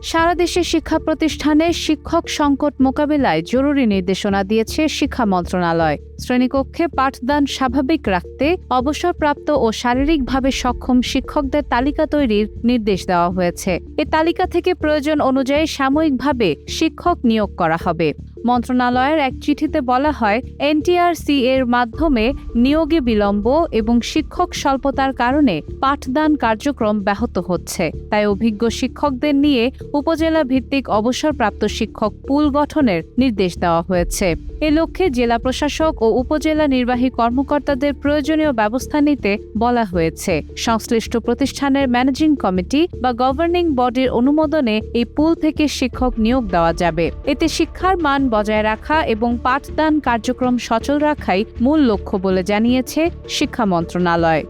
সারা দেশে শিক্ষা প্রতিষ্ঠানে শিক্ষক সংকট মোকাবিলায় জরুরি নির্দেশনা দিয়েছে শিক্ষা মন্ত্রণালয়। শ্রেণীকক্ষে পাঠদান স্বাভাবিক রাখতে অবসরপ্রাপ্ত ও শারীরিকভাবে সক্ষম শিক্ষকদের তালিকা তৈরির নির্দেশ দেওয়া হয়েছে। এ তালিকা থেকে প্রয়োজন অনুযায়ী সাময়িকভাবে শিক্ষক নিয়োগ করা হবে। মন্ত্রণালয়ের এক চিঠিতে বলা হয়, এনটিআরসি এর মাধ্যমে নিয়োগে বিলম্ব এবং শিক্ষক স্বল্পতার কারণে পাঠদান কার্যক্রম ব্যাহত হচ্ছে। তাই অভিজ্ঞ শিক্ষকদের নিয়ে উপজেলা ভিত্তিক অবসরপ্রাপ্ত শিক্ষক পুল গঠনের নির্দেশ দেওয়া হয়েছে। এ লক্ষ্যে জেলা প্রশাসক ও উপজেলা নির্বাহী কর্মকর্তাদের প্রয়োজনীয় ব্যবস্থা নিতে বলা হয়েছে। সংশ্লিষ্ট প্রতিষ্ঠানের ম্যানেজিং কমিটি বা গভর্নিং বডির অনুমোদনে এই পুল থেকে শিক্ষক নিয়োগ দেওয়া যাবে। এতে শিক্ষার মান বজায় রাখা এবং পাঠদান কার্যক্রম সচল রাখাই মূল লক্ষ্য বলে জানিয়েছে শিক্ষা মন্ত্রণালয়।